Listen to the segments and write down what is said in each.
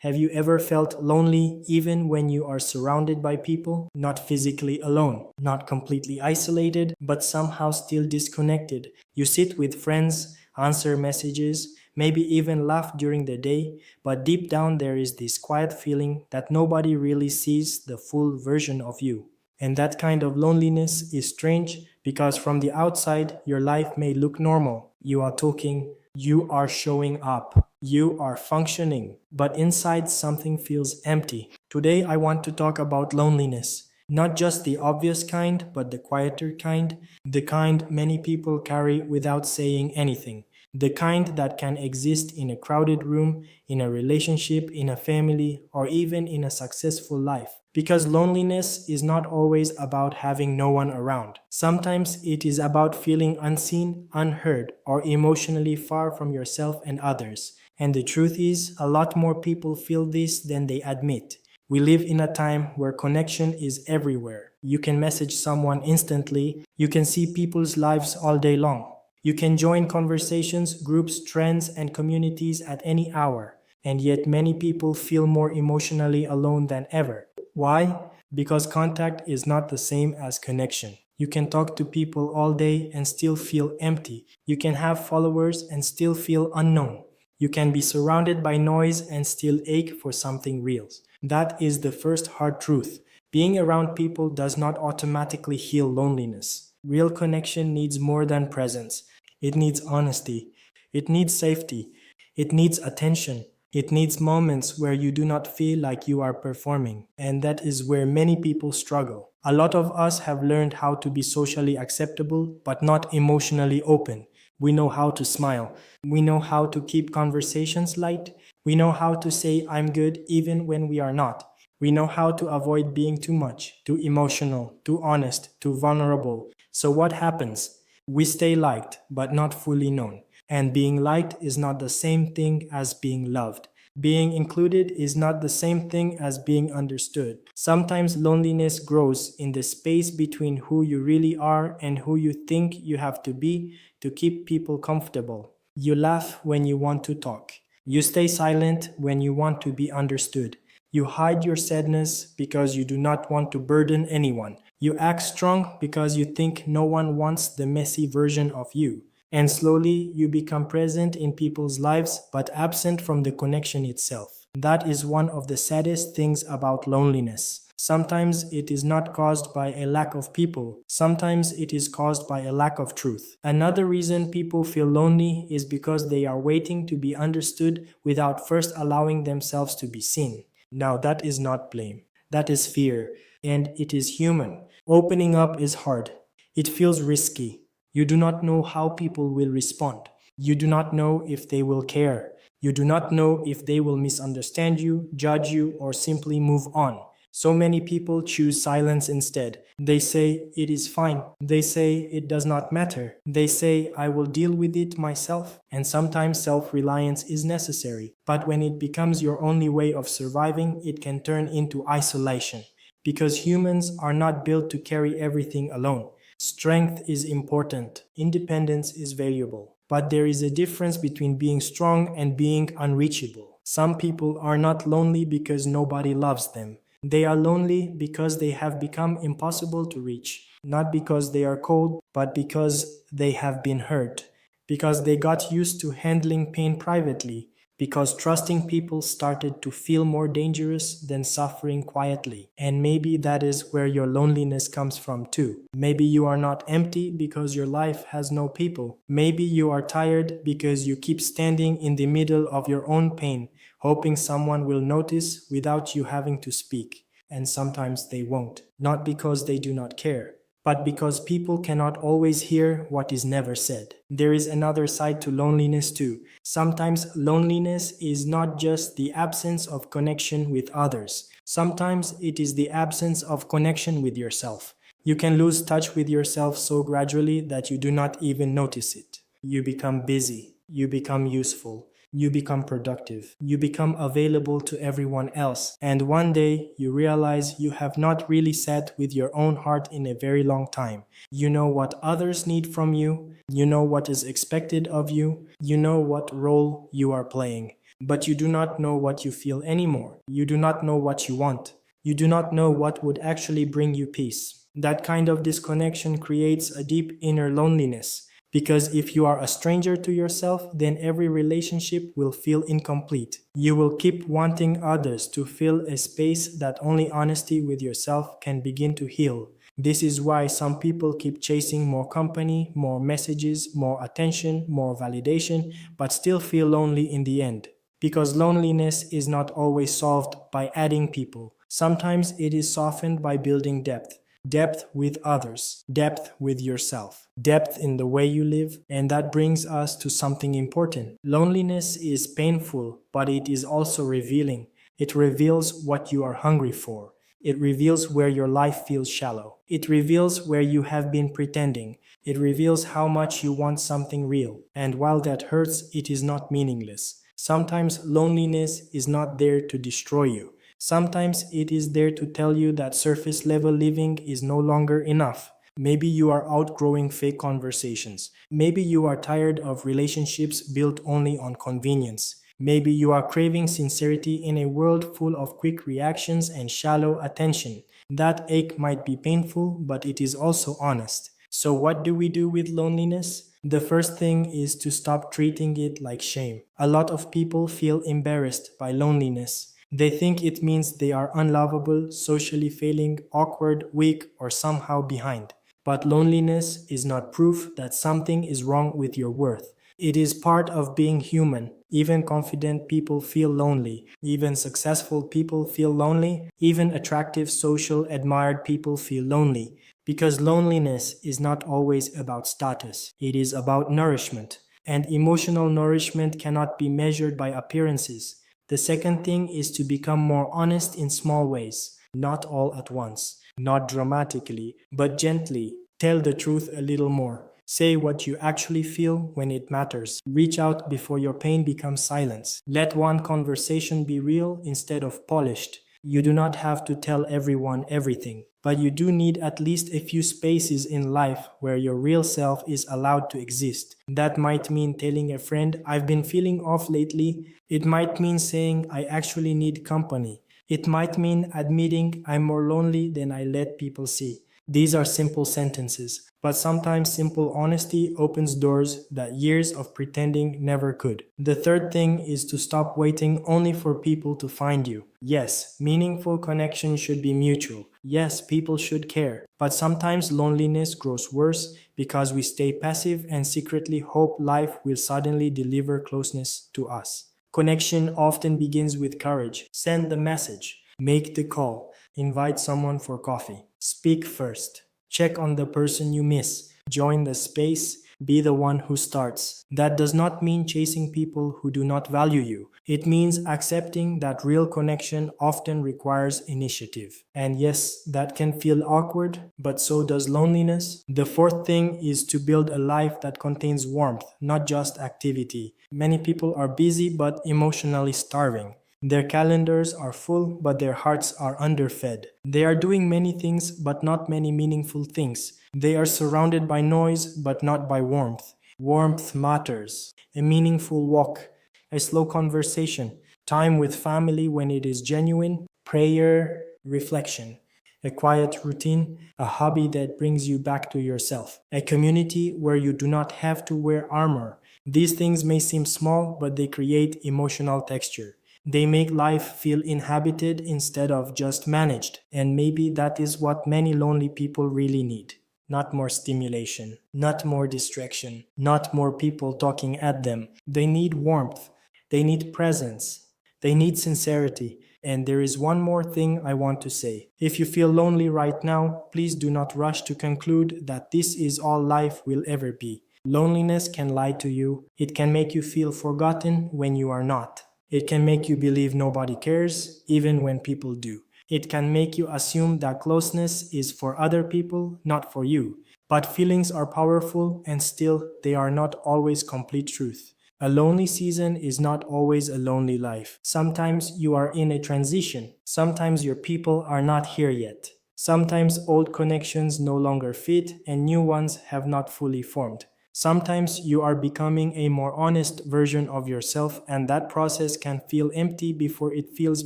Have you ever felt lonely even when you are surrounded by people? Not physically alone, not completely isolated, but somehow still disconnected. You sit with friends, answer messages, maybe even laugh during the day, but deep down there is this quiet feeling that nobody really sees the full version of you. And that kind of loneliness is strange because from the outside, your life may look normal. You are talking, you are showing up, you are functioning, but inside something feels empty. Today, I want to talk about loneliness. Not just the obvious kind, but the quieter kind, the kind many people carry without saying anything. The kind that can exist in a crowded room, in a relationship, in a family, or even in a successful life. Because loneliness is not always about having no one around. Sometimes it is about feeling unseen, unheard, or emotionally far from yourself and others. And the truth is, a lot more people feel this than they admit. We live in a time where connection is everywhere. You can message someone instantly, you can see people's lives all day long. You can join conversations, groups, trends, and communities at any hour, and yet many people feel more emotionally alone than ever. Why? Because contact is not the same as connection. You can talk to people all day and still feel empty. You can have followers and still feel unknown. You can be surrounded by noise and still ache for something real. That is the first hard truth. Being around people does not automatically heal loneliness. Real connection needs more than presence. It needs honesty. It needs safety. It needs attention. It needs moments where you do not feel like you are performing. And that is where many people struggle. A lot of us have learned how to be socially acceptable, but not emotionally open. We know how to smile. We know how to keep conversations light. We know how to say, I'm good, even when we are not. We know how to avoid being too much, too emotional, too honest, too vulnerable. So what happens? We stay liked, but not fully known. And being liked is not the same thing as being loved. Being included is not the same thing as being understood. Sometimes loneliness grows in the space between who you really are and who you think you have to be to keep people comfortable. You laugh when you want to talk. You stay silent when you want to be understood. You hide your sadness because you do not want to burden anyone. You act strong because you think no one wants the messy version of you. And slowly you become present in people's lives but absent from the connection itself. That is one of the saddest things about loneliness. Sometimes it is not caused by a lack of people. Sometimes it is caused by a lack of truth. Another reason people feel lonely is because they are waiting to be understood without first allowing themselves to be seen. Now that is not blame. That is fear. And it is human. Opening up is hard. It feels risky. You do not know how people will respond. You do not know if they will care. You do not know if they will misunderstand you, judge you, or simply move on. So many people choose silence instead. They say, it is fine. They say, it does not matter. They say, I will deal with it myself. And sometimes self-reliance is necessary. But when it becomes your only way of surviving, it can turn into isolation. Because humans are not built to carry everything alone. Strength is important. Independence is valuable. But there is a difference between being strong and being unreachable. Some people are not lonely because nobody loves them. They are lonely because they have become impossible to reach. Not because they are cold, but because they have been hurt. Because they got used to handling pain privately. Because trusting people started to feel more dangerous than suffering quietly. And maybe that is where your loneliness comes from too. Maybe you are not empty because your life has no people. Maybe you are tired because you keep standing in the middle of your own pain, hoping someone will notice without you having to speak. And sometimes they won't. Not because they do not care, but because people cannot always hear what is never said. There is another side to loneliness too. Sometimes loneliness is not just the absence of connection with others. Sometimes it is the absence of connection with yourself. You can lose touch with yourself so gradually that you do not even notice it. You become busy. You become useful. You become productive. You become available to everyone else. And one day you realize you have not really sat with your own heart in a very long time. You know what others need from you. You know what is expected of you. You know what role you are playing. but you do not know what you feel anymore. You do not know what you want. You do not know what would actually bring you peace. That kind of disconnection creates a deep inner loneliness. Because if you are a stranger to yourself, then every relationship will feel incomplete. You will keep wanting others to fill a space that only honesty with yourself can begin to heal. This is why some people keep chasing more company, more messages, more attention, more validation, but still feel lonely in the end. Because loneliness is not always solved by adding people. Sometimes it is softened by building depth. Depth with others, depth with yourself, depth in the way you live, and that brings us to something important. Loneliness is painful, but it is also revealing. It reveals what you are hungry for. It reveals where your life feels shallow. It reveals where you have been pretending. It reveals how much you want something real. And while that hurts, it is not meaningless. Sometimes loneliness is not there to destroy you. Sometimes it is there to tell you that surface level living is no longer enough. Maybe you are outgrowing fake conversations. Maybe you are tired of relationships built only on convenience. Maybe you are craving sincerity in a world full of quick reactions and shallow attention. That ache might be painful, but it is also honest. So what do we do with loneliness? The first thing is to stop treating it like shame. A lot of people feel embarrassed by loneliness. They think it means they are unlovable, socially failing, awkward, weak, or somehow behind. But loneliness is not proof that something is wrong with your worth. It is part of being human. Even confident people feel lonely. Even successful people feel lonely. Even attractive, social, admired people feel lonely. Because loneliness is not always about status. It is about nourishment. And emotional nourishment cannot be measured by appearances. The second thing is to become more honest in small ways, not all at once, not dramatically, but gently. Tell the truth a little more. Say what you actually feel when it matters. Reach out before your pain becomes silence. Let one conversation be real instead of polished. You do not have to tell everyone everything, but you do need at least a few spaces in life where your real self is allowed to exist. That might mean telling a friend, "I've been feeling off lately." It might mean saying, "I actually need company." It might mean admitting, "I'm more lonely than I let people see." These are simple sentences, but sometimes simple honesty opens doors that years of pretending never could. The third thing is to stop waiting only for people to find you. Yes, meaningful connection should be mutual. Yes, people should care. But sometimes loneliness grows worse because we stay passive and secretly hope life will suddenly deliver closeness to us. Connection often begins with courage. Send the message. Make the call. Invite someone for coffee. Speak first. Check on the person you miss. Join the space. Be the one who starts. That does not mean chasing people who do not value you. It means accepting that real connection often requires initiative. And yes, that can feel awkward, but so does loneliness. The fourth thing is to build a life that contains warmth, not just activity. Many people are busy but emotionally starving. Their calendars are full, but their hearts are underfed. They are doing many things, but not many meaningful things. They are surrounded by noise, but not by warmth. Warmth matters. A meaningful walk, a slow conversation, time with family when it is genuine, prayer, reflection. A quiet routine, a hobby that brings you back to yourself, a community where you do not have to wear armor. These things may seem small, but they create emotional texture. They make life feel inhabited instead of just managed, and maybe that is what many lonely people really need. Not more stimulation, not more distraction, not more people talking at them. They need warmth, they need presence, they need sincerity. And there is one more thing I want to say. If you feel lonely right now, please do not rush to conclude that this is all life will ever be. Loneliness can lie to you. It can make you feel forgotten when you are not. It can make you believe nobody cares, even when people do. It can make you assume that closeness is for other people, not for you. But feelings are powerful, and still, they are not always complete truth. A lonely season is not always a lonely life. Sometimes you are in a transition. Sometimes your people are not here yet. Sometimes old connections no longer fit, and new ones have not fully formed. Sometimes you are becoming a more honest version of yourself, and that process can feel empty before it feels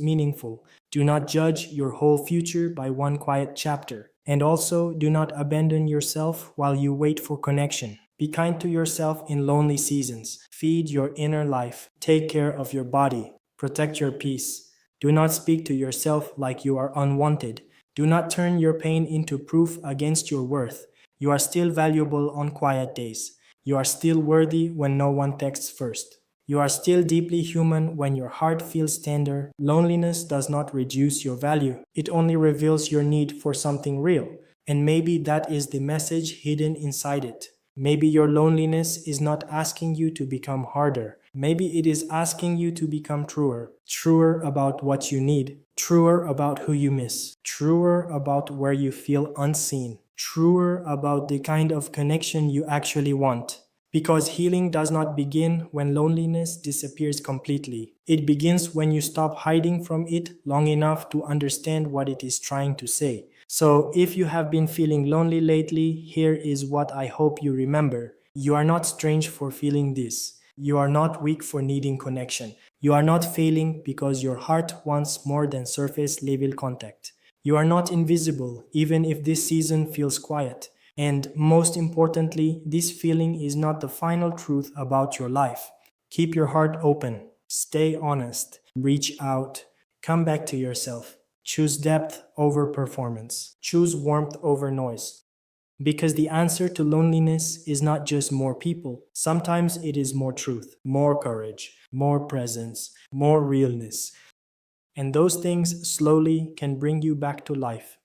meaningful. Do not judge your whole future by one quiet chapter. And also, do not abandon yourself while you wait for connection. Be kind to yourself in lonely seasons. Feed your inner life. Take care of your body. Protect your peace. Do not speak to yourself like you are unwanted. Do not turn your pain into proof against your worth. You are still valuable on quiet days. You are still worthy when no one texts first. You are still deeply human when your heart feels tender. Loneliness does not reduce your value. It only reveals your need for something real. And maybe that is the message hidden inside it. Maybe your loneliness is not asking you to become harder. Maybe it is asking you to become truer. Truer about what you need. Truer about who you miss. Truer about where you feel unseen. Truer about the kind of connection you actually want. Because healing does not begin when loneliness disappears completely. It begins when you stop hiding from it long enough to understand what it is trying to say. So, if you have been feeling lonely lately, here is what I hope you remember. You are not strange for feeling this. You are not weak for needing connection. You are not failing because your heart wants more than surface level contact. You are not invisible, even if this season feels quiet. And most importantly, this feeling is not the final truth about your life. Keep your heart open. Stay honest. Reach out. Come back to yourself. Choose depth over performance. Choose warmth over noise. Because the answer to loneliness is not just more people. Sometimes it is more truth, more courage, more presence, more realness. And those things slowly can bring you back to life.